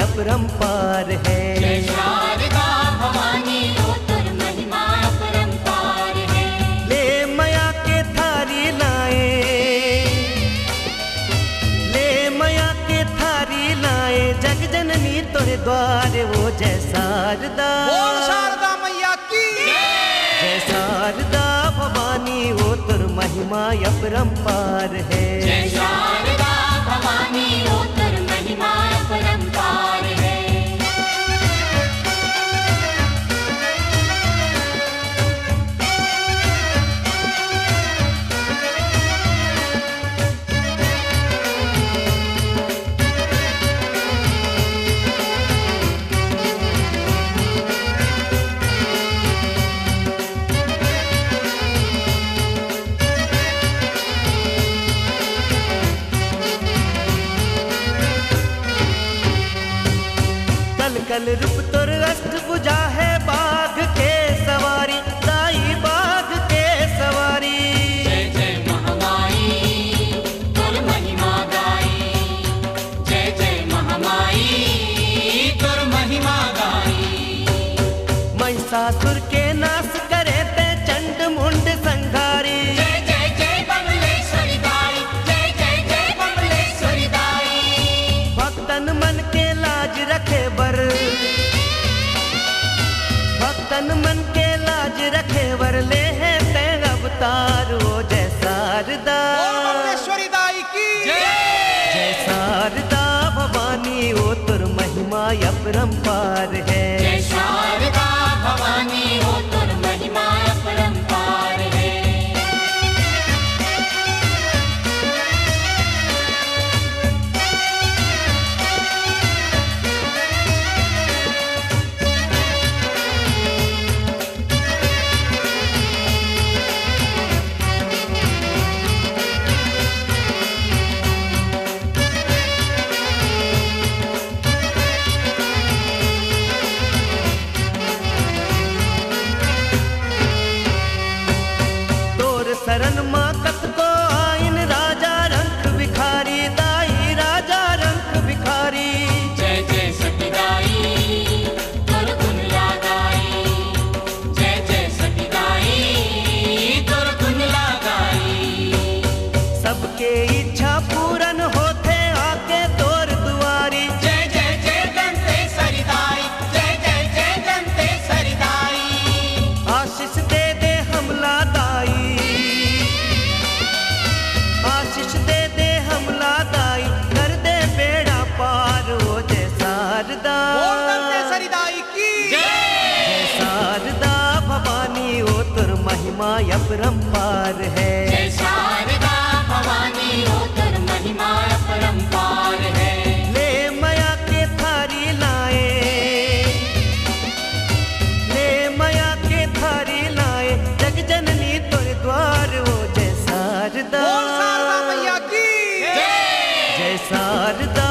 अपरंपार है। जय शारदा भवानी ओ तुर महिमा अपरंपार है। ले माया के थारी लाए, ले माया के थारी लाए, जग जननी तोरे द्वार वो जय शारदा। बोल शारदा मैया की जय शारदा भवानी वो तुर महिमा अपरंपार है। जय शारदा भवानी ओ तुर महिमा अपरंपार है। कल रूप तुर अष्टभुजा है, बाघ के सवारी, दाई बाघ के सवारी। जय जय महामाई तुर महिमा गाई, जय जय महामाई तुर महिमा गाई। महिषासुर के नाश करे ते चंड मुंड संघारी। जय जय जय बमलेश्वरी दाई, जय जय जय बमलेश्वरी दाई। भक्तन मन के लाज रखे बर, भक्तन मन के लाज रखे वर, ले है ते अवतार वो जय शारदा। बोल बमलेश्वरी दाई की जय शारदा भवानी वो तुर महिमा अपरंपार है। जय शारदा भवानी ओ तुर महिमा अपरंपार है। शरण माँ कत को आइन, राजा रंग भिखारी, दाई राजा रंग भिखारी। जय जय सतीदाई तुर गुण लगाई, जय जय सतीदाई तुर गुण लगाई। सबके इच्छा पूरन होते आके तोर दुआरी। जय जय जय दंतेश्वरी दाई, जय जय जय दंतेश्वरी दाई। आशीष दे दे हमला दाई, आशीष दे दे हमला दाई, कर दे बेड़ा पार वो जय शारदा। बोल दंतेश्वरी दाई की जय शारदा भवानी वो तुर महिमा अपरंपार है। जय शारदा भवानी ओ तुर महिमा अपरंपार है। ले माया के थारी लाए, ले माया के थारी लाए, जग जननी तोरे द्वार वो जय शारदा। बोल शारदा मैया की जय शारदा